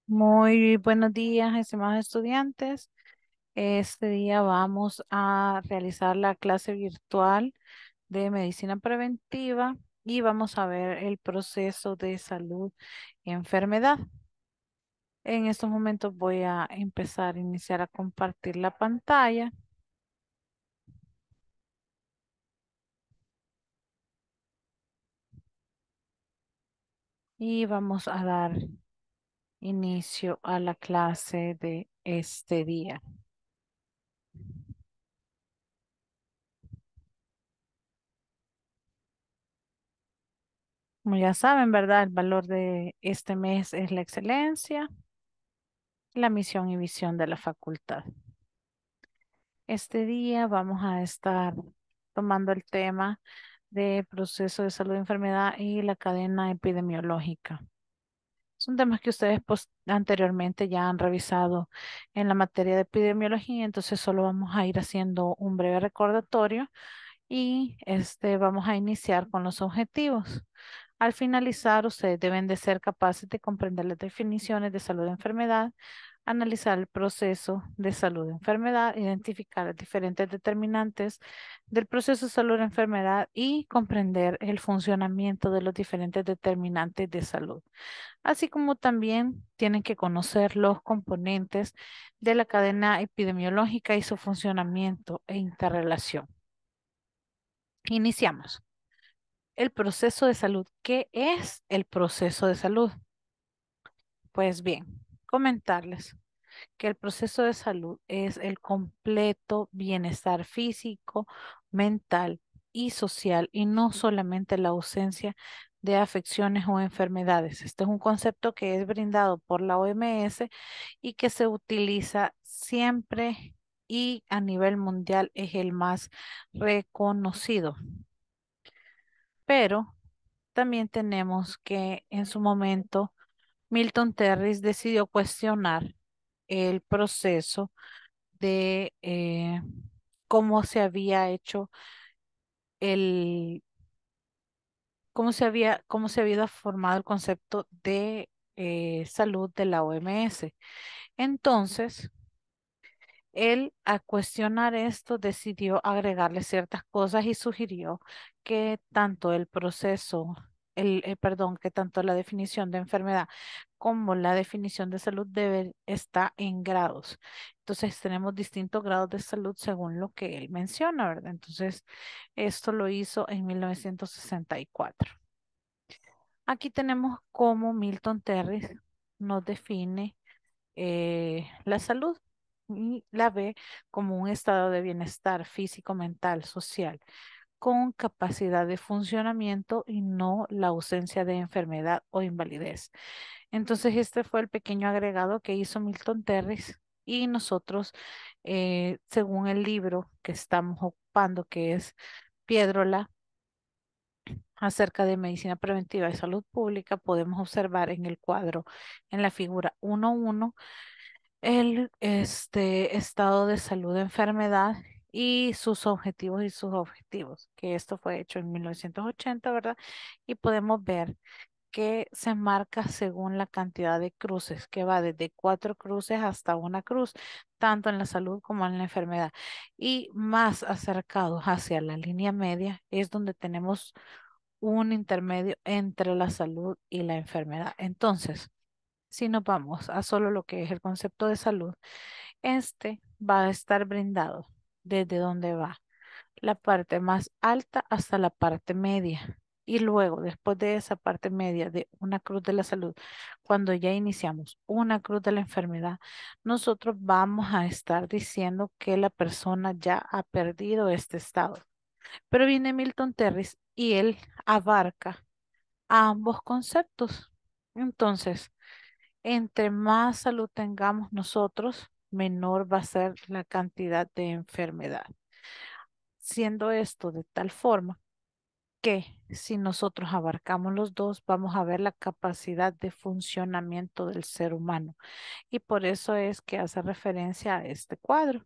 Muy buenos días, estimados estudiantes. Este día vamos a realizar la clase virtual de medicina preventiva y vamos a ver el proceso de salud y enfermedad. En estos momentos voy a empezar a iniciar a compartir la pantalla y vamos a dar inicio a la clase de este día. Como ya saben, ¿verdad? El valor de este mes es la excelencia, la misión y visión de la facultad. Este día vamos a estar tomando el tema de proceso de salud y enfermedad y la cadena epidemiológica. Son temas que ustedes anteriormente ya han revisado en la materia de epidemiología, entonces solo vamos a ir haciendo un breve recordatorio y vamos a iniciar con los objetivos. Al finalizar, ustedes deben de ser capaces de comprender las definiciones de salud y enfermedad, analizar el proceso de salud y enfermedad, identificar las diferentes determinantes del proceso de salud y enfermedad y comprender el funcionamiento de los diferentes determinantes de salud, así como también tienen que conocer los componentes de la cadena epidemiológica y su funcionamiento e interrelación. Iniciamos. El proceso de salud. ¿Qué es el proceso de salud? Pues bien, comentarles que el proceso de salud es el completo bienestar físico, mental y social y no solamente la ausencia de afecciones o enfermedades. Este es un concepto que es brindado por la OMS y que se utiliza siempre y a nivel mundial es el más reconocido. Pero también tenemos que en su momento Milton Terris decidió cuestionar el proceso de cómo se había hecho el, cómo se había formado el concepto de salud de la OMS. Entonces, él, a cuestionar esto, decidió agregarle ciertas cosas y sugirió que tanto el proceso, perdón, que tanto la definición de enfermedad como la definición de salud debe estar en grados. Entonces, tenemos distintos grados de salud según lo que él menciona, ¿verdad? Entonces, esto lo hizo en 1964. Aquí tenemos cómo Milton Terry nos define la salud y la ve como un estado de bienestar físico, mental, social, con capacidad de funcionamiento y no la ausencia de enfermedad o invalidez. Entonces, este fue el pequeño agregado que hizo Milton Terris y nosotros, según el libro que estamos ocupando, que es Piedrola, acerca de medicina preventiva y salud pública, podemos observar en el cuadro, en la figura 1.1, el estado de salud de enfermedad y sus objetivos, que esto fue hecho en 1980, ¿verdad? Y podemos ver que se marca según la cantidad de cruces, que va desde 4 cruces hasta una cruz, tanto en la salud como en la enfermedad. Y más acercados hacia la línea media es donde tenemos un intermedio entre la salud y la enfermedad. Entonces, si nos vamos a solo lo que es el concepto de salud, este va a estar brindado desde donde va la parte más alta hasta la parte media. Y luego, después de esa parte media de una cruz de la salud, cuando ya iniciamos una cruz de la enfermedad, nosotros vamos a estar diciendo que la persona ya ha perdido este estado. Pero viene Milton Terris y él abarca ambos conceptos. Entonces, entre más salud tengamos nosotros, menor va a ser la cantidad de enfermedad. Siendo esto de tal forma que si nosotros abarcamos los dos, vamos a ver la capacidad de funcionamiento del ser humano. Y por eso es que hace referencia a este cuadro.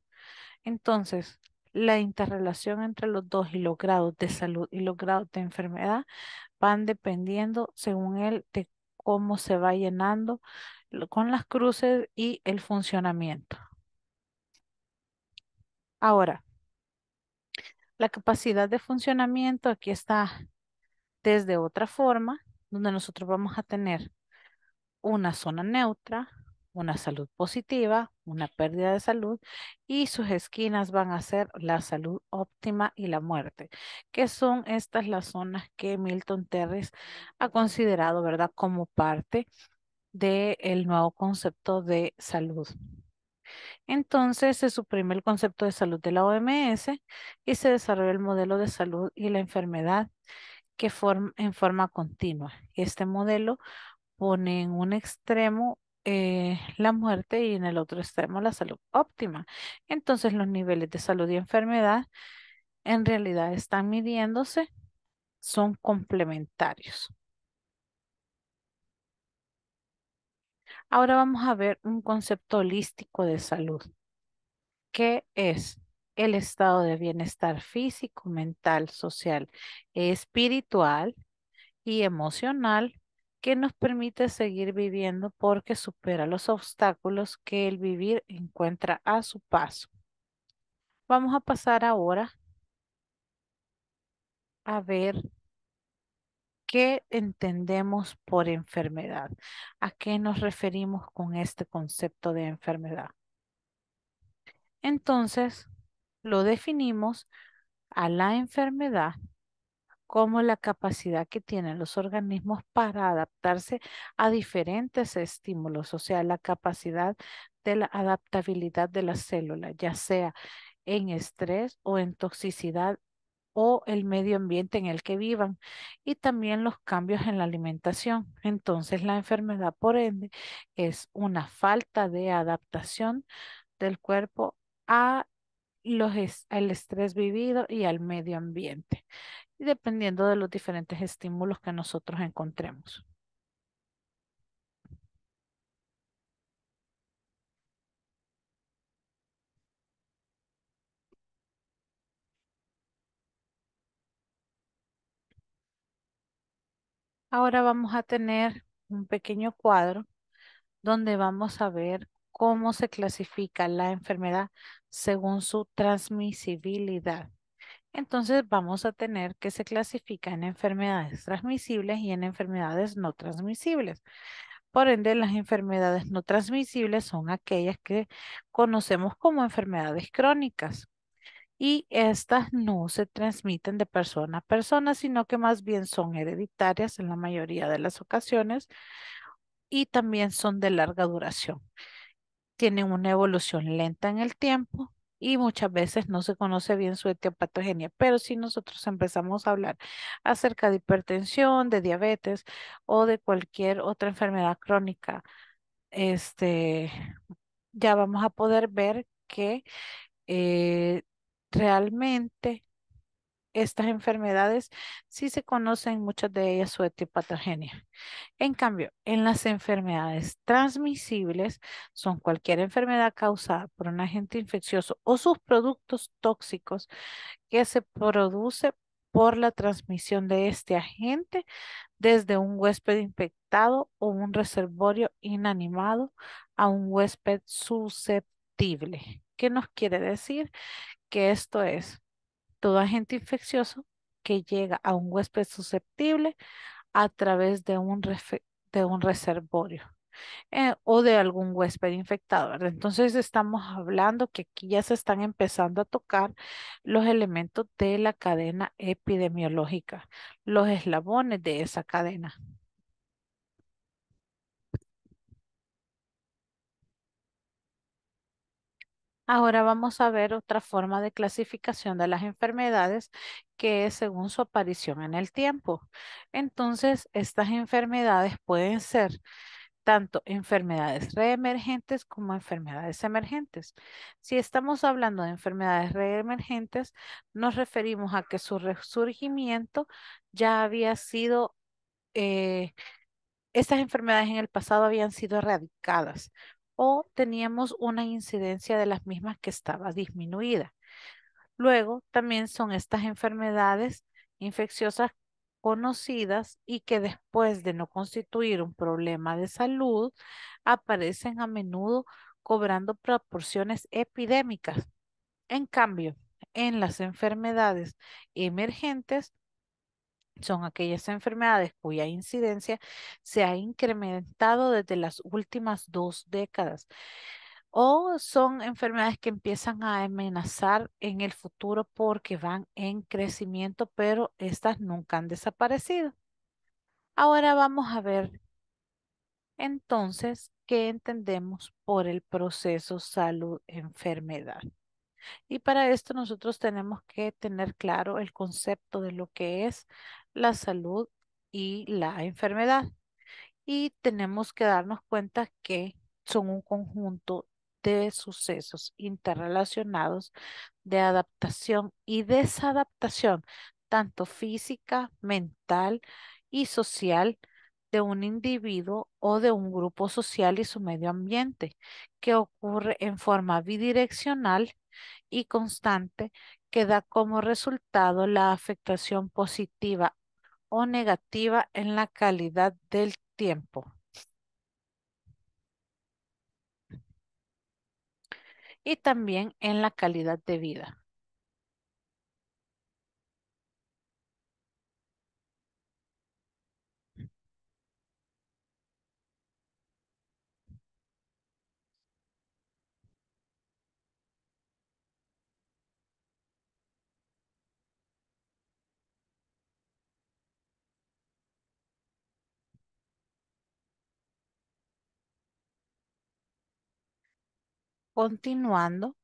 Entonces, la interrelación entre los dos y los grados de salud y los grados de enfermedad van dependiendo, según él, de cómo se va llenando con las cruces y el funcionamiento. Ahora, la capacidad de funcionamiento aquí está desde otra forma, donde nosotros vamos a tener una zona neutra, una salud positiva, una pérdida de salud y sus esquinas van a ser la salud óptima y la muerte, que son estas las zonas que Milton Terres ha considerado, ¿verdad?, como parte del nuevo concepto de salud. Entonces se suprime el concepto de salud de la OMS y se desarrolla el modelo de salud y la enfermedad en forma continua. Este modelo pone en un extremo la muerte y en el otro extremo la salud óptima. Entonces los niveles de salud y enfermedad en realidad están midiéndose, son complementarios. Ahora vamos a ver un concepto holístico de salud, que es el estado de bienestar físico, mental, social, espiritual y emocional que nos permite seguir viviendo porque supera los obstáculos que el vivir encuentra a su paso. Vamos a pasar ahora a ver qué entendemos por enfermedad. ¿A qué nos referimos con este concepto de enfermedad? Entonces, lo definimos a la enfermedad como la capacidad que tienen los organismos para adaptarse a diferentes estímulos, o sea, la capacidad de la adaptabilidad de la célula, ya sea en estrés o en toxicidad o el medio ambiente en el que vivan y también los cambios en la alimentación. Entonces, la enfermedad, por ende, es una falta de adaptación del cuerpo a al estrés vivido y al medio ambiente, y dependiendo de los diferentes estímulos que nosotros encontremos. Ahora vamos a tener un pequeño cuadro donde vamos a ver cómo se clasifica la enfermedad según su transmisibilidad. Entonces vamos a tener que se clasifica en enfermedades transmisibles y en enfermedades no transmisibles. Por ende, las enfermedades no transmisibles son aquellas que conocemos como enfermedades crónicas. Y estas no se transmiten de persona a persona, sino que más bien son hereditarias en la mayoría de las ocasiones y también son de larga duración. Tienen una evolución lenta en el tiempo y muchas veces no se conoce bien su etiopatogenia, pero si nosotros empezamos a hablar acerca de hipertensión, de diabetes o de cualquier otra enfermedad crónica, este, ya vamos a poder ver que eh, realmente estas enfermedades sí se conocen muchas de ellas su etiopatogenia. En cambio, en las enfermedades transmisibles son cualquier enfermedad causada por un agente infeccioso o sus productos tóxicos que se produce por la transmisión de este agente desde un huésped infectado o un reservorio inanimado a un huésped susceptible. ¿Qué nos quiere decir? Que esto es todo agente infeccioso que llega a un huésped susceptible a través de un reservorio o de algún huésped infectado, ¿verdad? Entonces estamos hablando que aquí ya se están empezando a tocar los elementos de la cadena epidemiológica, los eslabones de esa cadena. Ahora vamos a ver otra forma de clasificación de las enfermedades que es según su aparición en el tiempo. Entonces, estas enfermedades pueden ser tanto enfermedades reemergentes como enfermedades emergentes. Si estamos hablando de enfermedades reemergentes, nos referimos a que su resurgimiento ya había sido, estas enfermedades en el pasado habían sido erradicadas o teníamos una incidencia de las mismas que estaba disminuida. Luego, también son estas enfermedades infecciosas conocidas y que después de no constituir un problema de salud, aparecen a menudo cobrando proporciones epidémicas. En cambio, en las enfermedades emergentes, son aquellas enfermedades cuya incidencia se ha incrementado desde las últimas 2 décadas o son enfermedades que empiezan a amenazar en el futuro porque van en crecimiento, pero estas nunca han desaparecido. Ahora vamos a ver entonces qué entendemos por el proceso salud-enfermedad. Y para esto nosotros tenemos que tener claro el concepto de lo que es la salud y la enfermedad. Y tenemos que darnos cuenta que son un conjunto de sucesos interrelacionados de adaptación y desadaptación, tanto física, mental y social de un individuo o de un grupo social y su medio ambiente, que ocurre en forma bidireccional y constante, que da como resultado la afectación positiva o negativa en la calidad del tiempo y también en la calidad de vida. Continuando,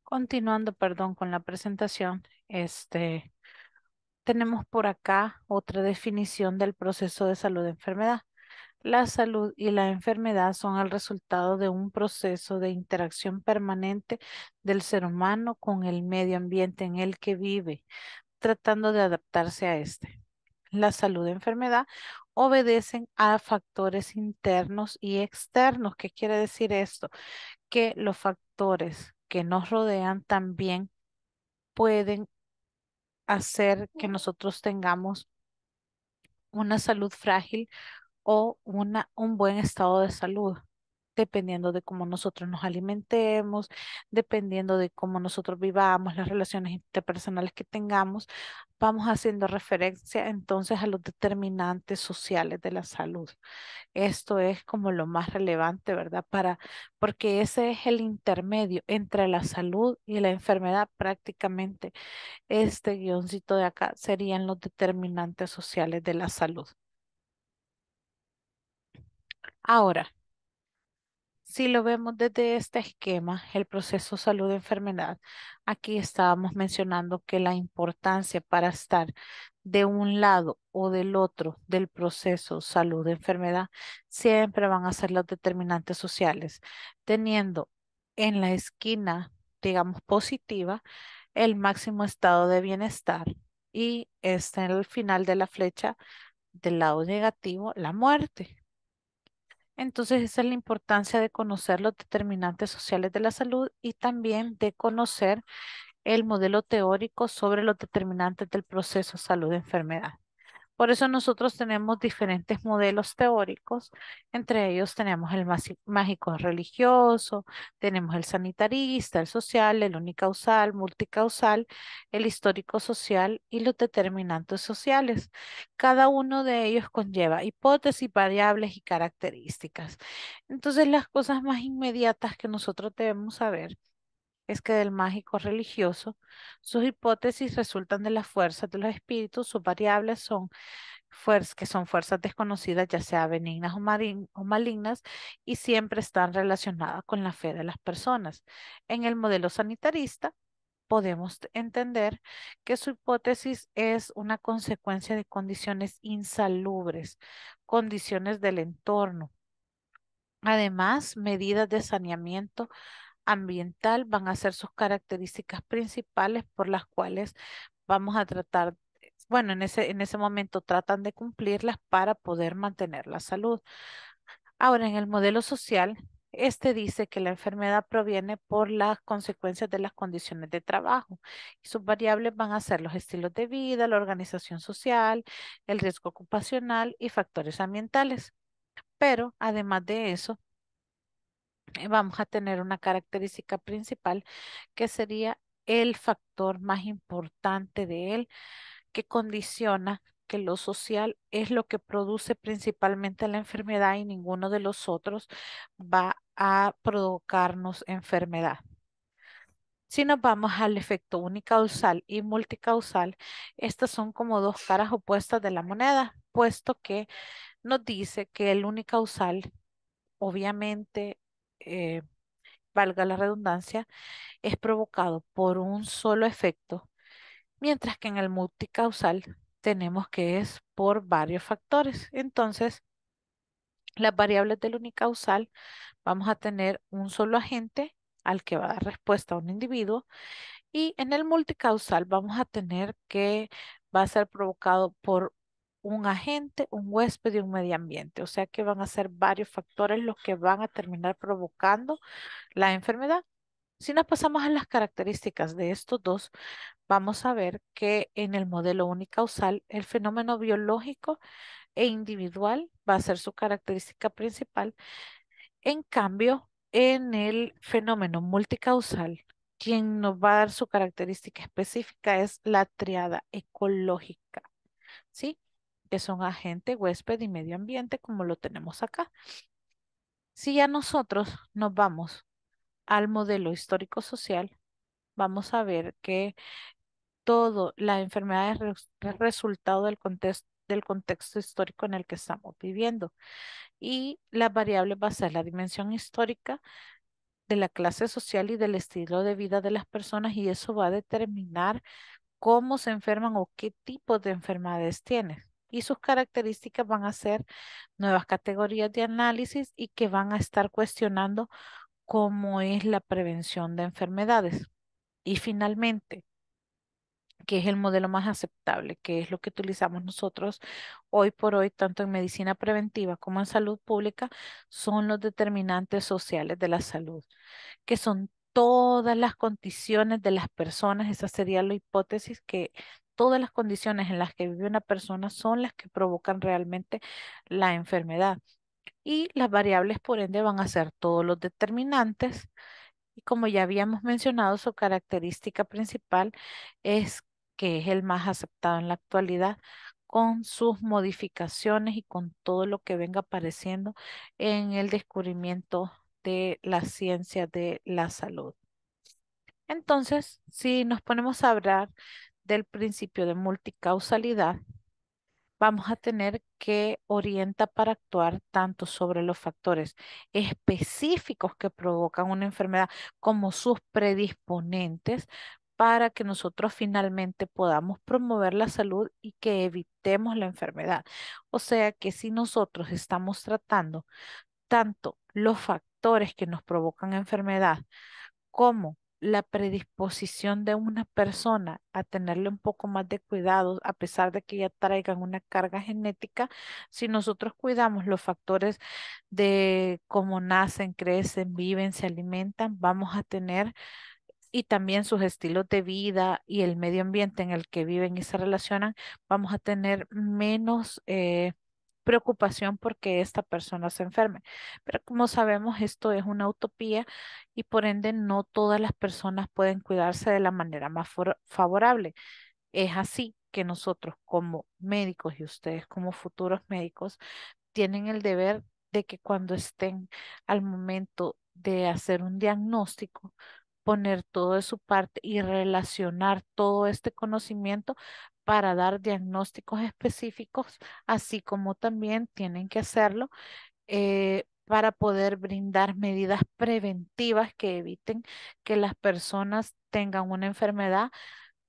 continuando, perdón, con la presentación, tenemos por acá otra definición del proceso de salud-enfermedad. La salud y la enfermedad son el resultado de un proceso de interacción permanente del ser humano con el medio ambiente en el que vive, tratando de adaptarse a este. La salud y enfermedad obedecen a factores internos y externos. ¿Qué quiere decir esto? Que los factores que nos rodean también pueden hacer que nosotros tengamos una salud frágil o un buen estado de salud, dependiendo de cómo nosotros nos alimentemos, dependiendo de cómo nosotros vivamos, las relaciones interpersonales que tengamos, vamos haciendo referencia entonces a los determinantes sociales de la salud. Esto es como lo más relevante, ¿verdad? Porque ese es el intermedio entre la salud y la enfermedad prácticamente. Este guioncito de acá serían los determinantes sociales de la salud. Ahora, si lo vemos desde este esquema, el proceso salud-enfermedad, aquí estábamos mencionando que la importancia para estar de un lado o del otro del proceso salud-enfermedad siempre van a ser los determinantes sociales, teniendo en la esquina, digamos, positiva, el máximo estado de bienestar y en el final de la flecha, del lado negativo, la muerte. Entonces, esa es la importancia de conocer los determinantes sociales de la salud y también de conocer el modelo teórico sobre los determinantes del proceso salud-enfermedad. Por eso nosotros tenemos diferentes modelos teóricos, entre ellos tenemos el mágico religioso, tenemos el sanitarista, el social, el unicausal, multicausal, el histórico social y los determinantes sociales. Cada uno de ellos conlleva hipótesis, variables y características. Entonces, las cosas más inmediatas que nosotros debemos saber es que del mágico religioso, sus hipótesis resultan de las fuerzas de los espíritus, sus variables son que son fuerzas desconocidas, ya sea benignas o malignas, y siempre están relacionadas con la fe de las personas. En el modelo sanitarista, podemos entender que su hipótesis es una consecuencia de condiciones insalubres, condiciones del entorno. Además, medidas de saneamiento ambiental van a ser sus características principales por las cuales vamos a tratar, bueno, en ese momento tratan de cumplirlas para poder mantener la salud. Ahora, en el modelo social, este dice que la enfermedad proviene por las consecuencias de las condiciones de trabajo. Y sus variables van a ser los estilos de vida, la organización social, el riesgo ocupacional y factores ambientales. Pero además de eso, vamos a tener una característica principal que sería el factor más importante de él, que condiciona que lo social es lo que produce principalmente la enfermedad y ninguno de los otros va a provocarnos enfermedad. Si nos vamos al efecto unicausal y multicausal, estas son como dos caras opuestas de la moneda, puesto que nos dice que el unicausal, obviamente, eh, valga la redundancia, es provocado por un solo efecto, mientras que en el multicausal tenemos que es por varios factores. Entonces, las variables del unicausal vamos a tener un solo agente al que va a dar respuesta a un individuo y en el multicausal vamos a tener que va a ser provocado por un agente, un huésped y un medio ambiente. O sea que van a ser varios factores los que van a terminar provocando la enfermedad. Si nos pasamos a las características de estos dos, vamos a ver que en el modelo unicausal el fenómeno biológico e individual va a ser su característica principal. En cambio, en el fenómeno multicausal, quien nos va a dar su característica específica es la triada ecológica, ¿sí? Que son agente, huésped y medio ambiente, como lo tenemos acá. Si ya nosotros nos vamos al modelo histórico-social, vamos a ver que todo, la enfermedad es resultado del contexto histórico en el que estamos viviendo. Y la variable va a ser la dimensión histórica de la clase social y del estilo de vida de las personas y eso va a determinar cómo se enferman o qué tipo de enfermedades tienen. Y sus características van a ser nuevas categorías de análisis y que van a estar cuestionando cómo es la prevención de enfermedades. Y finalmente, que es el modelo más aceptable, que es lo que utilizamos nosotros hoy por hoy, tanto en medicina preventiva como en salud pública, son los determinantes sociales de la salud, que son todas las condiciones de las personas. Esa sería la hipótesis que todas las condiciones en las que vive una persona son las que provocan realmente la enfermedad. Y las variables, por ende, van a ser todos los determinantes y como ya habíamos mencionado, su característica principal es que es el más aceptado en la actualidad con sus modificaciones y con todo lo que venga apareciendo en el descubrimiento de la ciencia de la salud. Entonces, si nos ponemos a hablar del principio de multicausalidad, vamos a tener que orientar para actuar tanto sobre los factores específicos que provocan una enfermedad como sus predisponentes para que nosotros finalmente podamos promover la salud y que evitemos la enfermedad. O sea que si nosotros estamos tratando tanto los factores que nos provocan enfermedad como la predisposición de una persona a tenerle un poco más de cuidado, a pesar de que ya traigan una carga genética, si nosotros cuidamos los factores de cómo nacen, crecen, viven, se alimentan, vamos a tener y también sus estilos de vida y el medio ambiente en el que viven y se relacionan, vamos a tener menos preocupación porque esta persona se enferme. Pero como sabemos, esto es una utopía y por ende no todas las personas pueden cuidarse de la manera más favorable. Es así que nosotros como médicos y ustedes como futuros médicos tienen el deber de que cuando estén al momento de hacer un diagnóstico, poner todo de su parte y relacionar todo este conocimiento para dar diagnósticos específicos, así como también tienen que hacerlo para poder brindar medidas preventivas que eviten que las personas tengan una enfermedad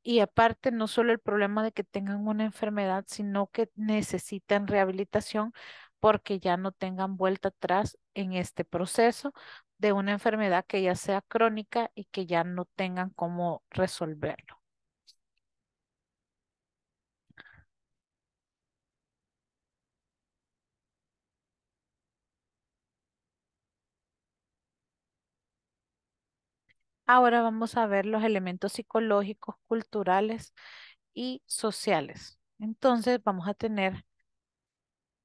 y aparte no solo el problema de que tengan una enfermedad, sino que necesitan rehabilitación porque ya no tengan vuelta atrás en este proceso de una enfermedad que ya sea crónica y que ya no tengan cómo resolverlo. Ahora vamos a ver los elementos psicológicos, culturales y sociales. Entonces vamos a tener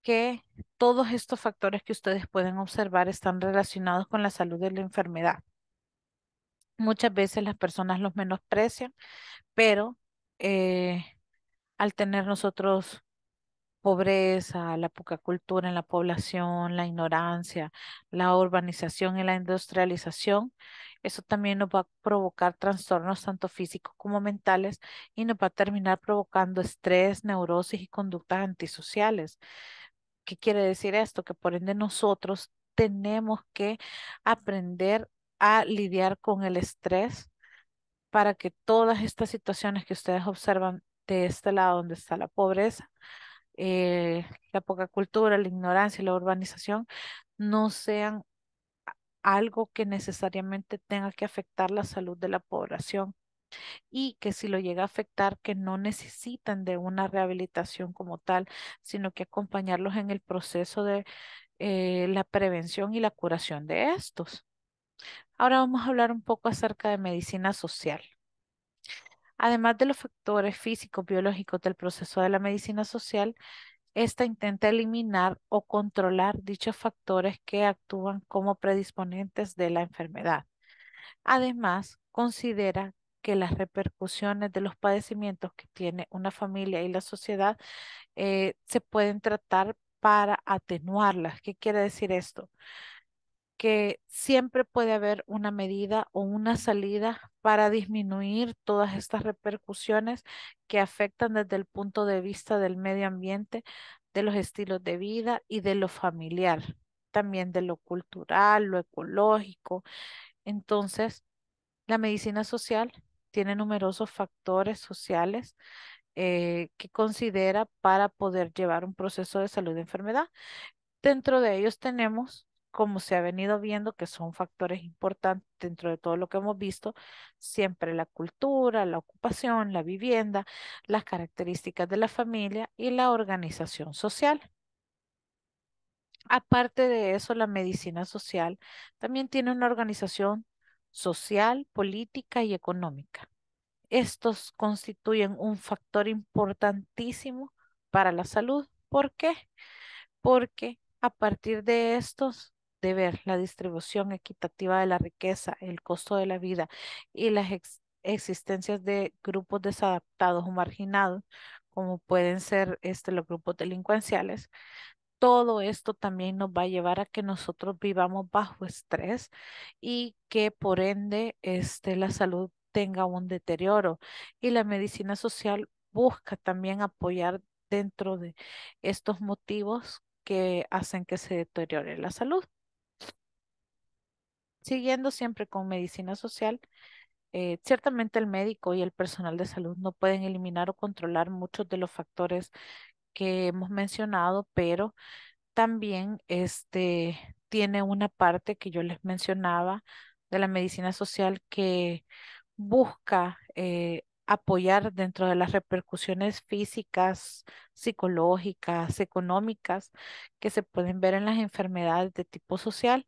que todos estos factores que ustedes pueden observar están relacionados con la salud de la enfermedad. Muchas veces las personas los menosprecian, pero eh, al tener nosotros pobreza, la poca cultura en la población, la ignorancia, la urbanización y la industrialización, eso también nos va a provocar trastornos tanto físicos como mentales y nos va a terminar provocando estrés, neurosis y conductas antisociales. ¿Qué quiere decir esto? Que por ende nosotros tenemos que aprender a lidiar con el estrés para que todas estas situaciones que ustedes observan de este lado donde está la pobreza, la poca cultura, la ignorancia y la urbanización no sean algo que necesariamente tenga que afectar la salud de la población y que si lo llega a afectar, que no necesitan de una rehabilitación como tal, sino que acompañarlos en el proceso de la prevención y la curación de estos. Ahora vamos a hablar un poco acerca de medicina social. Además de los factores físicos, biológicos del proceso de la medicina social, esta intenta eliminar o controlar dichos factores que actúan como predisponentes de la enfermedad. Además, considera que las repercusiones de los padecimientos que tiene una familia y la sociedad se pueden tratar para atenuarlas. ¿Qué quiere decir esto? Que siempre puede haber una medida o una salida para disminuir todas estas repercusiones que afectan desde el punto de vista del medio ambiente, de los estilos de vida y de lo familiar, también de lo cultural, lo ecológico. Entonces, la medicina social tiene numerosos factores sociales que considera para poder llevar un proceso de salud de enfermedad. Dentro de ellos tenemos, como se ha venido viendo, que son factores importantes dentro de todo lo que hemos visto, siempre la cultura, la ocupación, la vivienda, las características de la familia y la organización social. Aparte de eso, la medicina social también tiene una organización social, política y económica. Estos constituyen un factor importantísimo para la salud. ¿Por qué? Porque a partir de estos, de ver la distribución equitativa de la riqueza, el costo de la vida y las existencias de grupos desadaptados o marginados, como pueden ser los grupos delincuenciales, todo esto también nos va a llevar a que nosotros vivamos bajo estrés y que por ende la salud tenga un deterioro. Y la medicina social busca también apoyar dentro de estos motivos que hacen que se deteriore la salud. Siguiendo siempre con medicina social, ciertamente el médico y el personal de salud no pueden eliminar o controlar muchos de los factores que hemos mencionado, pero también tiene una parte que yo les mencionaba de la medicina social que busca apoyar dentro de las repercusiones físicas, psicológicas, económicas que se pueden ver en las enfermedades de tipo social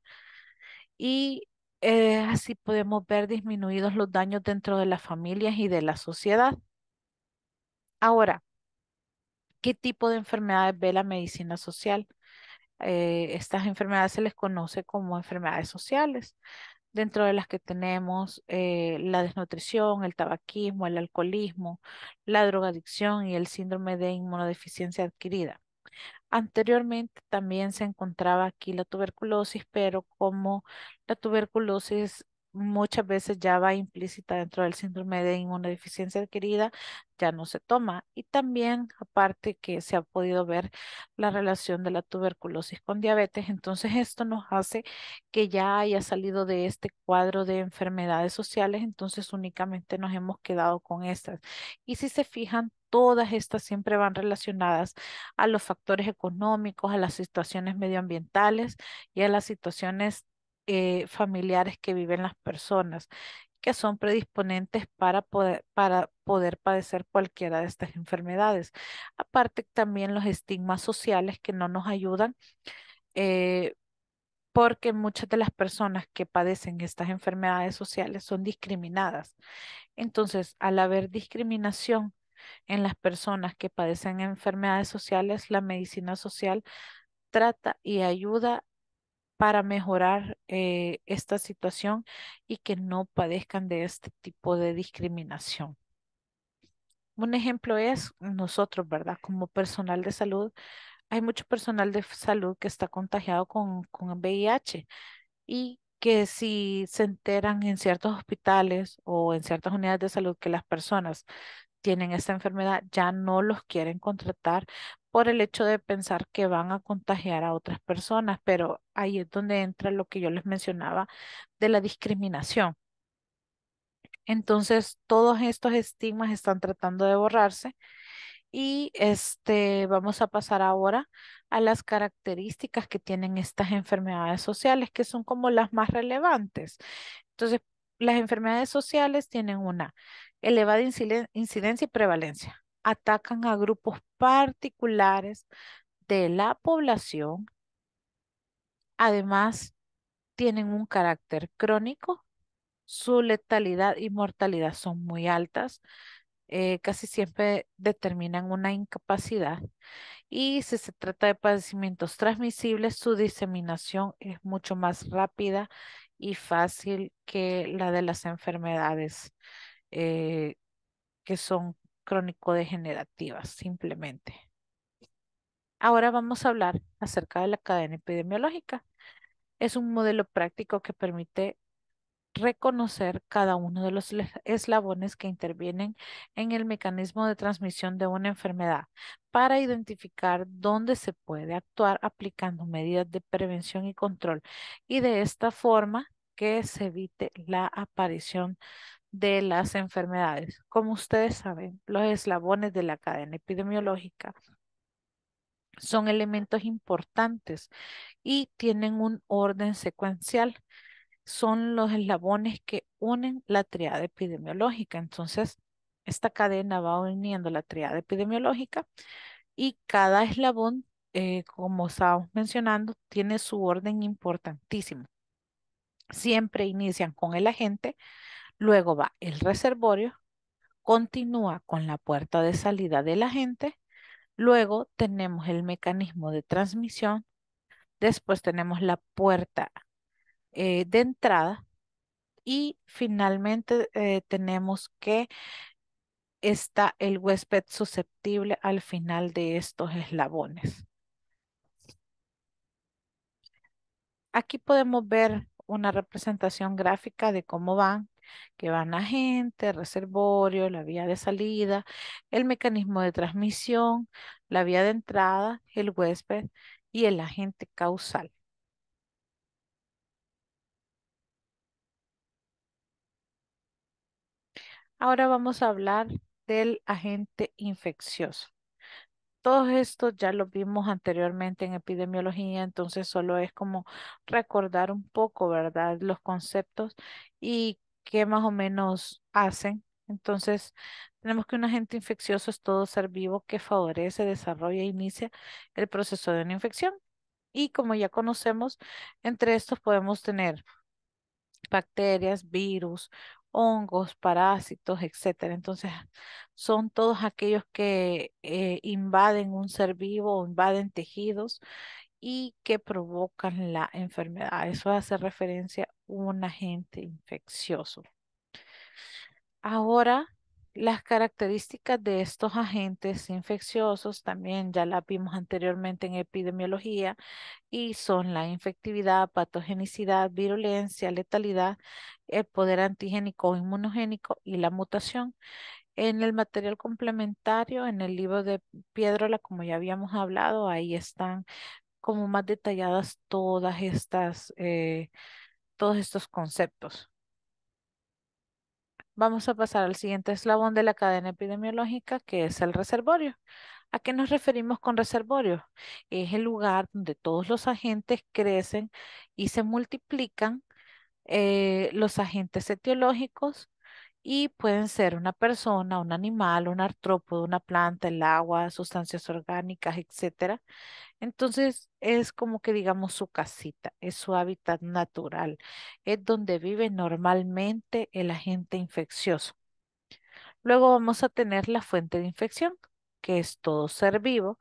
y así podemos ver disminuidos los daños dentro de las familias y de la sociedad. Ahora, ¿qué tipo de enfermedades ve la medicina social? Estas enfermedades se les conoce como enfermedades sociales, dentro de las que tenemos la desnutrición, el tabaquismo, el alcoholismo, la drogadicción y el síndrome de inmunodeficiencia adquirida. Anteriormente también se encontraba aquí la tuberculosis, pero como la tuberculosis muchas veces ya va implícita dentro del síndrome de inmunodeficiencia adquirida, ya no se toma. Y también, aparte que se ha podido ver la relación de la tuberculosis con diabetes, entonces esto nos hace que ya haya salido de este cuadro de enfermedades sociales, entonces únicamente nos hemos quedado con estas. Y si se fijan, todas estas siempre van relacionadas a los factores económicos, a las situaciones medioambientales y a las situaciones familiares que viven las personas, que son predisponentes para poder padecer cualquiera de estas enfermedades. Aparte, también los estigmas sociales que no nos ayudan, eh, porque muchas de las personas que padecen estas enfermedades sociales son discriminadas. Entonces, al haber discriminación en las personas que padecen enfermedades sociales, la medicina social trata y ayuda para mejorar esta situación y que no padezcan de este tipo de discriminación. Un ejemplo es nosotros, ¿verdad? Como personal de salud, hay mucho personal de salud que está contagiado con VIH y que si se enteran en ciertos hospitales o en ciertas unidades de salud que las personas tienen esta enfermedad, ya no los quieren contratar por el hecho de pensar que van a contagiar a otras personas, pero ahí es donde entra lo que yo les mencionaba de la discriminación. Entonces, todos estos estigmas están tratando de borrarse y vamos a pasar ahora a las características que tienen estas enfermedades sociales, que son como las más relevantes. Entonces, las enfermedades sociales tienen una elevada incidencia y prevalencia. Atacan a grupos particulares de la población. Además, tienen un carácter crónico. Su letalidad y mortalidad son muy altas. Casi siempre determinan una incapacidad. Y si se trata de padecimientos transmisibles, su diseminación es mucho más rápida y fácil que la de las enfermedades eh, que son crónico-degenerativas, simplemente. Ahora vamos a hablar acerca de la cadena epidemiológica. Es un modelo práctico que permite reconocer cada uno de los eslabones que intervienen en el mecanismo de transmisión de una enfermedad para identificar dónde se puede actuar aplicando medidas de prevención y control y de esta forma que se evite la aparición de las enfermedades. Como ustedes saben, los eslabones de la cadena epidemiológica son elementos importantes y tienen un orden secuencial. Son los eslabones que unen la triada epidemiológica. Entonces, esta cadena va uniendo la triada epidemiológica y cada eslabón, como estábamos mencionando, tiene su orden importantísimo. Siempre inician con el agente, luego va el reservorio, continúa con la puerta de salida del agente, luego tenemos el mecanismo de transmisión, después tenemos la puerta de entrada y finalmente tenemos que está el huésped susceptible al final de estos eslabones. Aquí podemos ver una representación gráfica de cómo van, que van agente, reservorio, la vía de salida, el mecanismo de transmisión, la vía de entrada, el huésped y el agente causal. Ahora vamos a hablar del agente infeccioso. Todos estos ya los vimos anteriormente en epidemiología, entonces solo es como recordar un poco, ¿verdad? Los conceptos y qué más o menos hacen. Entonces, tenemos que un agente infeccioso es todo ser vivo que favorece, desarrolla e inicia el proceso de una infección. Y como ya conocemos, entre estos podemos tener bacterias, virus, hongos, parásitos, etcétera. Entonces, son todos aquellos que invaden un ser vivo o invaden tejidos y que provocan la enfermedad. Eso hace referencia a un agente infeccioso. Ahora, Las características de estos agentes infecciosos también ya las vimos anteriormente en epidemiología y son la infectividad, patogenicidad, virulencia, letalidad, el poder antigénico o inmunogénico y la mutación. En el material complementario, en el libro de Piedrola, como ya habíamos hablado, ahí están como más detalladas todos estos conceptos. Vamos a pasar al siguiente eslabón de la cadena epidemiológica, que es el reservorio. ¿A qué nos referimos con reservorio? Es el lugar donde todos los agentes crecen y se multiplican, los agentes etiológicos, y pueden ser una persona, un animal, un artrópodo, una planta, el agua, sustancias orgánicas, etcétera. Entonces es como que digamos su casita, es su hábitat natural, es donde vive normalmente el agente infeccioso. Luego vamos a tener la fuente de infección, que es todo ser vivo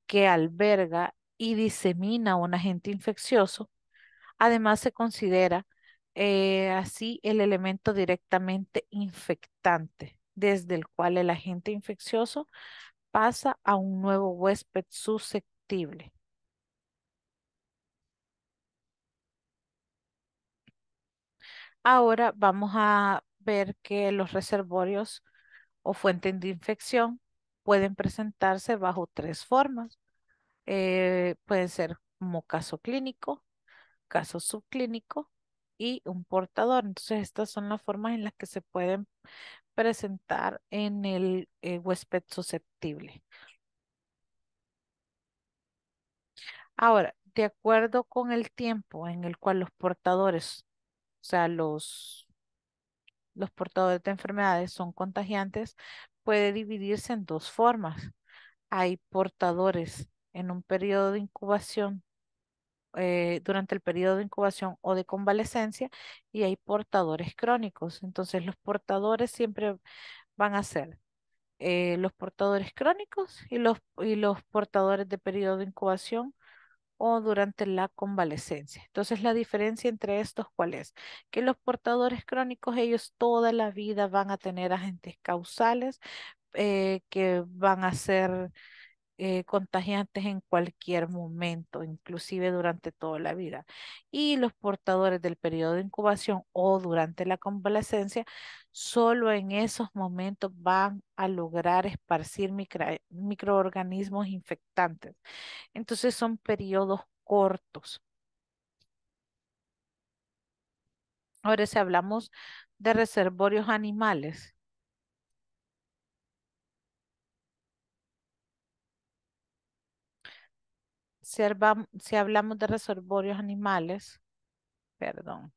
que alberga y disemina un agente infeccioso. Además se considera así el elemento directamente infectante, desde el cual el agente infeccioso pasa a un nuevo huésped susceptible. Ahora vamos a ver que los reservorios o fuentes de infección pueden presentarse bajo tres formas. Pueden ser como caso clínico, caso subclínico y un portador. Entonces, estas son las formas en las que se pueden presentar en el huésped susceptible. Ahora, de acuerdo con el tiempo en el cual los portadores, o sea, los portadores de enfermedades son contagiantes, puede dividirse en dos formas. Hay portadores en un periodo de incubación, durante el periodo de incubación o de convalecencia, y hay portadores crónicos. Entonces, los portadores siempre van a ser los portadores crónicos y los portadores de periodo de incubación o durante la convalecencia. Entonces, la diferencia entre estos, ¿cuál es? Que los portadores crónicos, ellos toda la vida van a tener agentes causales que van a ser contagiantes en cualquier momento, inclusive durante toda la vida. Y los portadores del periodo de incubación o durante la convalecencia, solo en esos momentos van a lograr esparcir microorganismos infectantes. Entonces son periodos cortos. Ahora, si hablamos de reservorios animales, si hablamos de reservorios animales, perdón,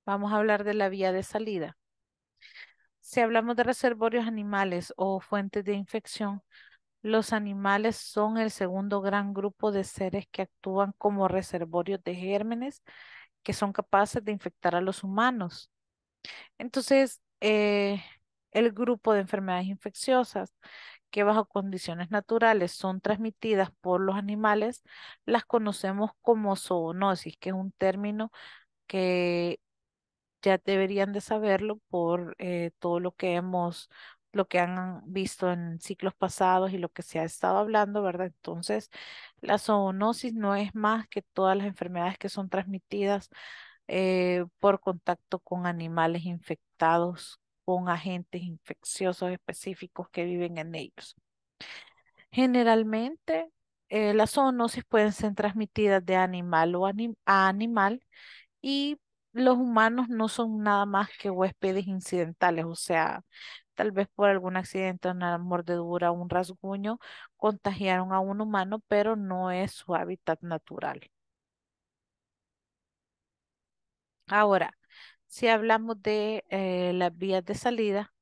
vamos a hablar de la vía de salida. Si hablamos de reservorios animales o fuentes de infección, los animales son el segundo gran grupo de seres que actúan como reservorios de gérmenes que son capaces de infectar a los humanos. Entonces, el grupo de enfermedades infecciosas que bajo condiciones naturales son transmitidas por los animales, las conocemos como zoonosis, que es un término que ya deberían de saberlo por todo lo que han visto en ciclos pasados y lo que se ha estado hablando, ¿verdad? Entonces, la zoonosis no es más que todas las enfermedades que son transmitidas por contacto con animales infectados con agentes infecciosos específicos que viven en ellos. Generalmente, las zoonosis pueden ser transmitidas de animal a animal, y los humanos no son nada más que huéspedes incidentales, o sea, tal vez por algún accidente, una mordedura, un rasguño, contagiaron a un humano, pero no es su hábitat natural. Ahora, si hablamos de las vías de salida,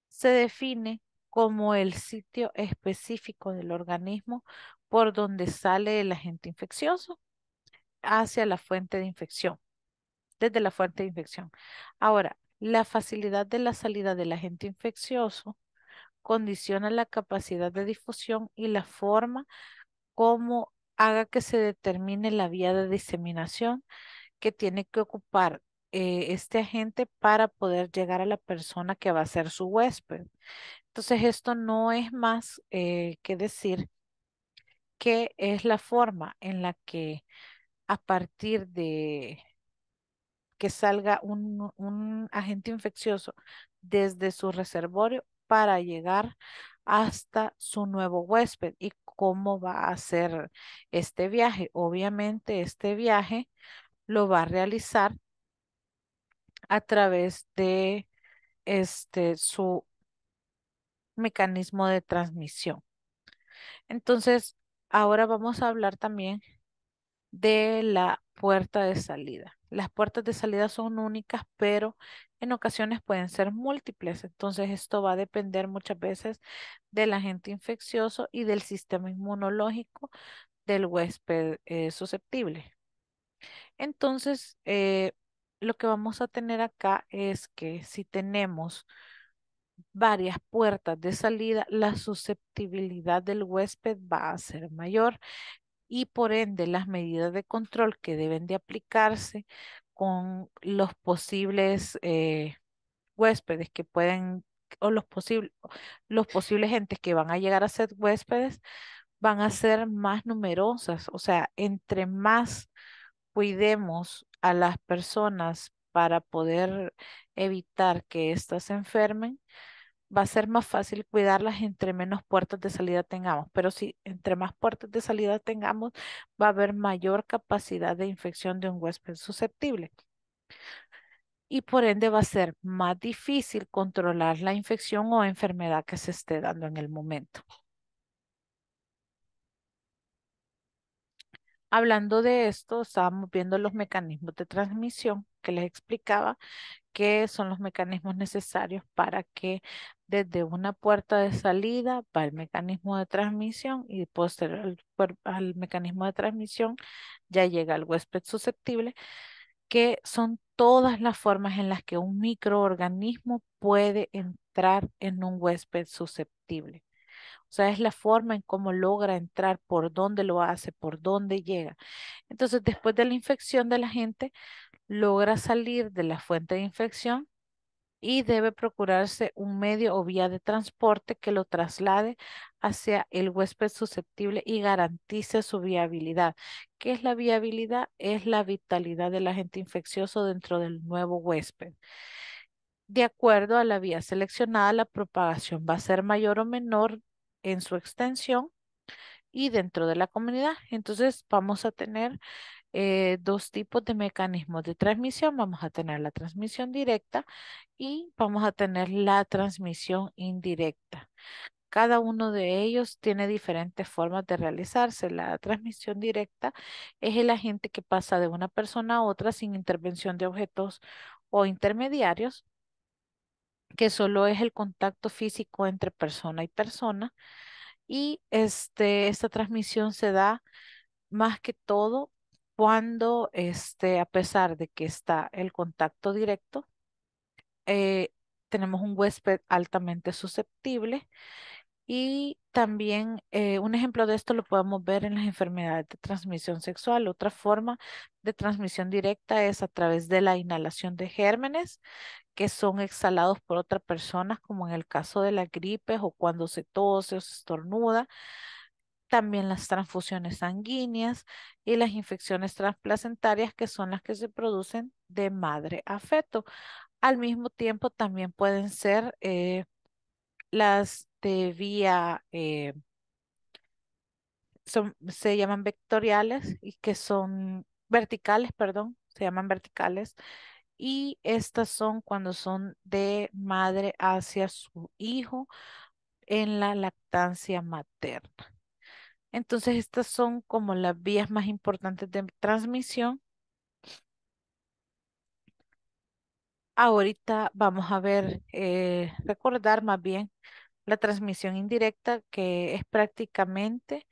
se define como el sitio específico del organismo por donde sale el agente infeccioso hacia la fuente de infección, desde la fuente de infección. Ahora, la facilidad de la salida del agente infeccioso condiciona la capacidad de difusión y la forma como haga que se determine la vía de diseminación que tiene que ocupar. este agente para poder llegar a la persona que va a ser su huésped. Entonces, esto no es más que decir que es la forma en la que a partir de que salga un agente infeccioso desde su reservorio para llegar hasta su nuevo huésped y cómo va a hacer este viaje. Obviamente, este viaje lo va a realizar a través de su mecanismo de transmisión. Entonces, ahora vamos a hablar también de la puerta de salida. Las puertas de salida son únicas, pero en ocasiones pueden ser múltiples. Entonces, esto va a depender muchas veces del agente infeccioso y del sistema inmunológico del huésped susceptible. Entonces, lo que vamos a tener acá es que si tenemos varias puertas de salida, la susceptibilidad del huésped va a ser mayor y por ende las medidas de control que deben de aplicarse con los posibles huéspedes que pueden o los posibles gentes que van a llegar a ser huéspedes van a ser más numerosas. O sea, entre más cuidemos a las personas para poder evitar que éstas se enfermen, va a ser más fácil cuidarlas entre menos puertas de salida tengamos. Pero si entre más puertas de salida tengamos, va a haber mayor capacidad de infección de un huésped susceptible. Y por ende va a ser más difícil controlar la infección o enfermedad que se esté dando en el momento. Hablando de esto, estábamos viendo los mecanismos de transmisión que les explicaba que son los mecanismos necesarios para que desde una puerta de salida va el mecanismo de transmisión y posterior al mecanismo de transmisión ya llega el huésped susceptible, que son todas las formas en las que un microorganismo puede entrar en un huésped susceptible. O sea, es la forma en cómo logra entrar, por dónde lo hace, por dónde llega. Entonces, después de la infección de la gente, logra salir de la fuente de infección y debe procurarse un medio o vía de transporte que lo traslade hacia el huésped susceptible y garantice su viabilidad. ¿Qué es la viabilidad? Es la vitalidad del agente infeccioso dentro del nuevo huésped. De acuerdo a la vía seleccionada, la propagación va a ser mayor o menor en su extensión y dentro de la comunidad. Entonces, vamos a tener dos tipos de mecanismos de transmisión. Vamos a tener la transmisión directa y vamos a tener la transmisión indirecta. Cada uno de ellos tiene diferentes formas de realizarse. La transmisión directa es el agente que pasa de una persona a otra sin intervención de objetos o intermediarios, que solo es el contacto físico entre persona y persona. Y esta transmisión se da más que todo cuando, a pesar de que está el contacto directo, eh, tenemos un huésped altamente susceptible y también un ejemplo de esto lo podemos ver en las enfermedades de transmisión sexual. Otra forma de transmisión directa es a través de la inhalación de gérmenes que son exhalados por otra persona, como en el caso de la gripe o cuando se tose o se estornuda. También las transfusiones sanguíneas y las infecciones transplacentarias, que son las que se producen de madre a feto. Al mismo tiempo, también pueden ser las de vía, se llaman vectoriales y que son verticales, perdón, se llaman verticales. Y estas son cuando son de madre hacia su hijo en la lactancia materna. Entonces, estas son como las vías más importantes de transmisión. Ahorita vamos a ver, recordar más bien la transmisión indirecta, que es prácticamente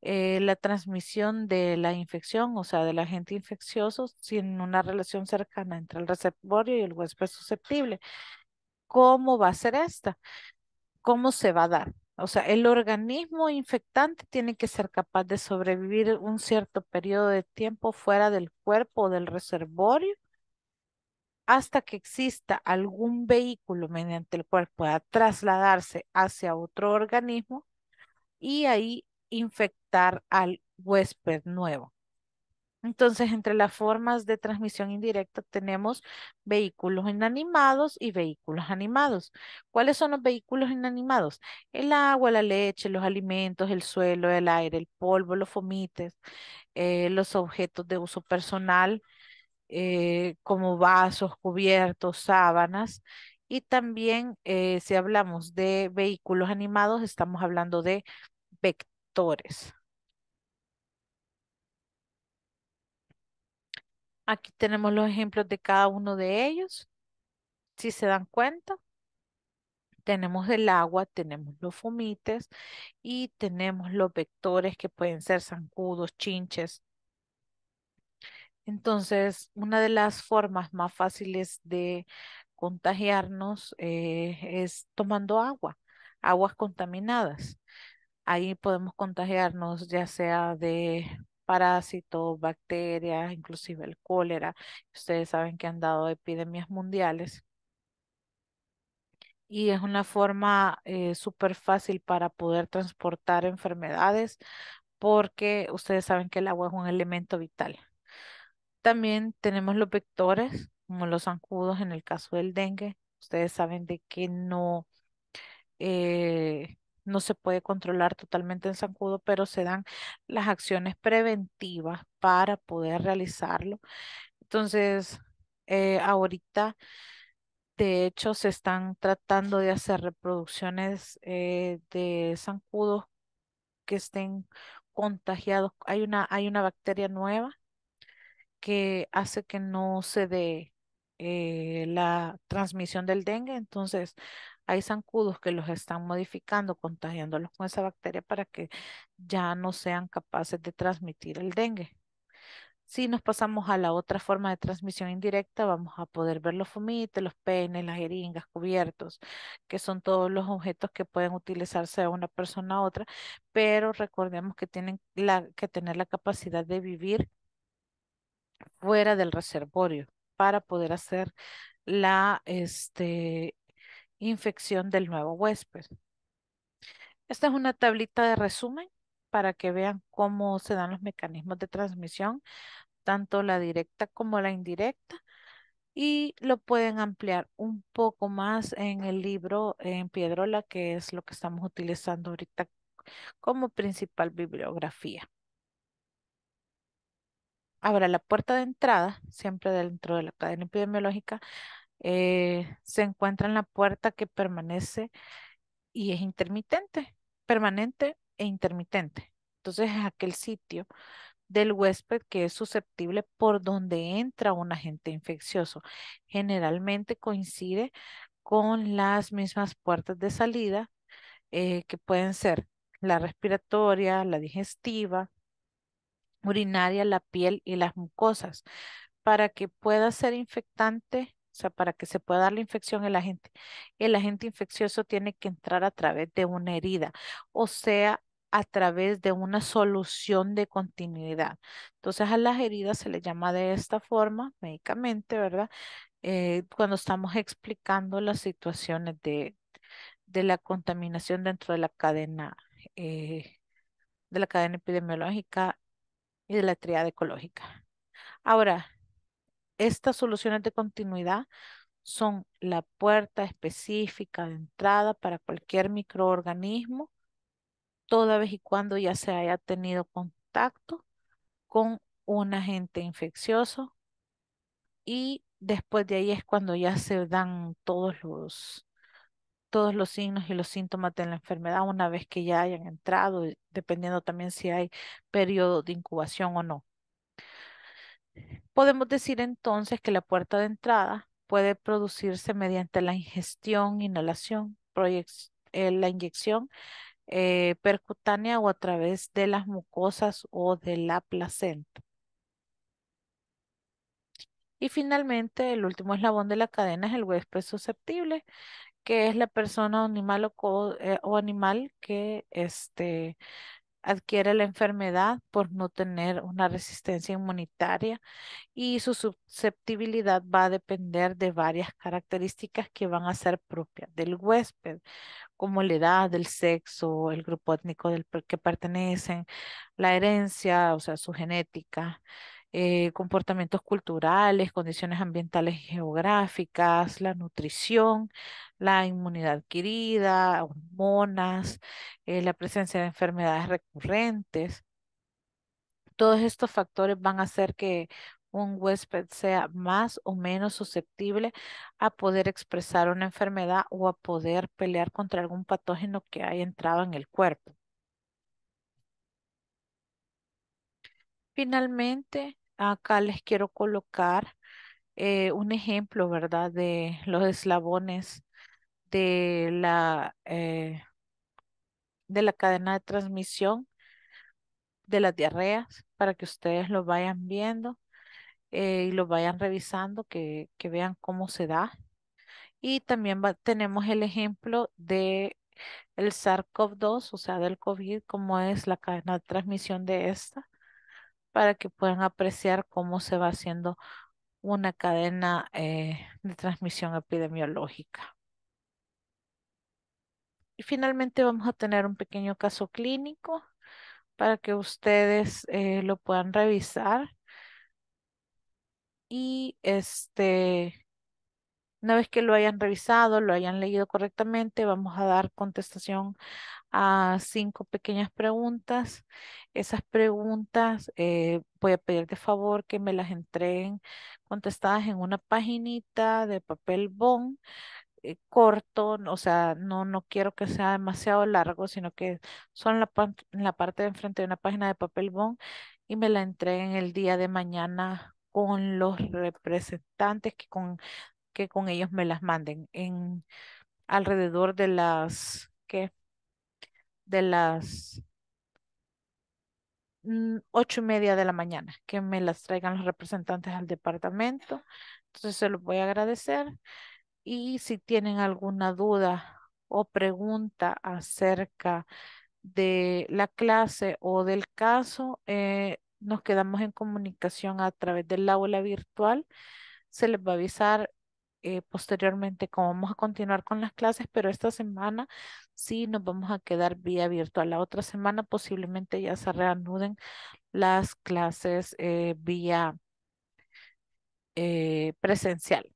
la transmisión de la infección, o sea, del agente infeccioso, sin una relación cercana entre el reservorio y el huésped susceptible. ¿Cómo va a ser esta? ¿Cómo se va a dar? O sea, el organismo infectante tiene que ser capaz de sobrevivir un cierto periodo de tiempo fuera del cuerpo o del reservorio hasta que exista algún vehículo mediante el cual pueda trasladarse hacia otro organismo y ahí infectar al huésped nuevo. Entonces, entre las formas de transmisión indirecta tenemos vehículos inanimados y vehículos animados. ¿Cuáles son los vehículos inanimados? El agua, la leche, los alimentos, el suelo, el aire, el polvo, los fomites, los objetos de uso personal, como vasos, cubiertos, sábanas. Y también, si hablamos de vehículos animados, estamos hablando de vectores. Aquí tenemos los ejemplos de cada uno de ellos. Si se dan cuenta, tenemos el agua, tenemos los fomites y tenemos los vectores que pueden ser zancudos, chinches. Entonces, una de las formas más fáciles de contagiarnos es tomando agua, aguas contaminadas. Ahí podemos contagiarnos ya sea de parásitos, bacterias, inclusive el cólera. Ustedes saben que han dado epidemias mundiales y es una forma súper fácil para poder transportar enfermedades porque ustedes saben que el agua es un elemento vital. También tenemos los vectores, como los zancudos en el caso del dengue. Ustedes saben de que no se puede controlar totalmente el zancudo, pero se dan las acciones preventivas para poder realizarlo. Entonces, ahorita, de hecho, se están tratando de hacer reproducciones de zancudos que estén contagiados. Hay una bacteria nueva que hace que no se dé la transmisión del dengue. Entonces, hay zancudos que los están modificando, contagiándolos con esa bacteria para que ya no sean capaces de transmitir el dengue. Si nos pasamos a la otra forma de transmisión indirecta, vamos a poder ver los fomites, los peines, las jeringas, cubiertos, que son todos los objetos que pueden utilizarse de una persona a otra, pero recordemos que tienen que tener la capacidad de vivir fuera del reservorio para poder hacer la infección del nuevo huésped. Esta es una tablita de resumen para que vean cómo se dan los mecanismos de transmisión, tanto la directa como la indirecta, y lo pueden ampliar un poco más en el libro en Piedrola, que es lo que estamos utilizando ahorita como principal bibliografía. Ahora, la puerta de entrada, siempre dentro de la cadena epidemiológica, se encuentra en la puerta que permanece y es intermitente, permanente e intermitente. Entonces es aquel sitio del huésped que es susceptible por donde entra un agente infeccioso. Generalmente coincide con las mismas puertas de salida, que pueden ser la respiratoria, la digestiva, urinaria, la piel y las mucosas. Para que pueda ser infectante, o sea, para que se pueda dar la infección el agente infeccioso tiene que entrar a través de una herida, o sea, a través de una solución de continuidad. Entonces, a las heridas se le llama de esta forma, médicamente, ¿verdad? Cuando estamos explicando las situaciones de la contaminación dentro eh, de la cadena epidemiológica y de la triada ecológica. Ahora, estas soluciones de continuidad son la puerta específica de entrada para cualquier microorganismo, toda vez y cuando ya se haya tenido contacto con un agente infeccioso, y después de ahí es cuando ya se dan todos los signos y los síntomas de la enfermedad una vez que ya hayan entrado, dependiendo también si hay periodo de incubación o no. Podemos decir entonces que la puerta de entrada puede producirse mediante la ingestión, inhalación, la inyección percutánea o a través de las mucosas o de la placenta. Y finalmente, el último eslabón de la cadena es el huésped susceptible, que es la persona o animal o animal que adquiere la enfermedad por no tener una resistencia inmunitaria y su susceptibilidad va a depender de varias características que van a ser propias del huésped, como la edad, el sexo, el grupo étnico que pertenecen, la herencia, o sea, su genética, comportamientos culturales, condiciones ambientales y geográficas, la nutrición, la inmunidad adquirida, hormonas, la presencia de enfermedades recurrentes. Todos estos factores van a hacer que un huésped sea más o menos susceptible a poder expresar una enfermedad o a poder pelear contra algún patógeno que haya entrado en el cuerpo. Finalmente, acá les quiero colocar un ejemplo, ¿verdad? De los eslabones de la cadena de transmisión de las diarreas para que ustedes lo vayan viendo y lo vayan revisando, que vean cómo se da. Y también tenemos el ejemplo de el SARS-CoV-2, o sea, del COVID, cómo es la cadena de transmisión de esta, para que puedan apreciar cómo se va haciendo una cadena de transmisión epidemiológica. Y finalmente vamos a tener un pequeño caso clínico para que ustedes lo puedan revisar y una vez que lo hayan revisado, lo hayan leído correctamente, vamos a dar contestación a 5 pequeñas preguntas. Esas preguntas voy a pedir de favor que me las entreguen contestadas en una paginita de papel bond corto, o sea, no quiero que sea demasiado largo, sino que son en la parte de enfrente de una página de papel bond y me la entreguen el día de mañana con los representantes que con ellos me las manden en alrededor de las 8:30 de la mañana, que me las traigan los representantes al departamento. Entonces se los voy a agradecer. Y si tienen alguna duda o pregunta acerca de la clase o del caso, nos quedamos en comunicación a través del aula virtual. Se les va a avisar posteriormente cómo vamos a continuar con las clases, pero esta semana sí nos vamos a quedar vía virtual. La otra semana posiblemente ya se reanuden las clases vía presencial.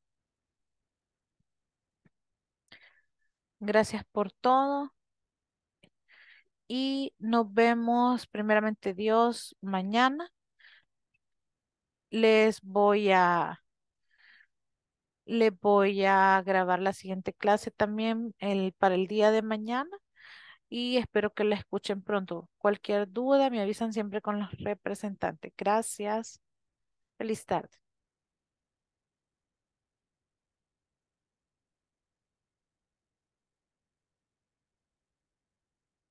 Gracias por todo y nos vemos primeramente Dios mañana. Les voy a, les voy a grabar la siguiente clase también para el día de mañana y espero que la escuchen pronto. Cualquier duda me avisan siempre con los representantes. Gracias. Feliz tarde.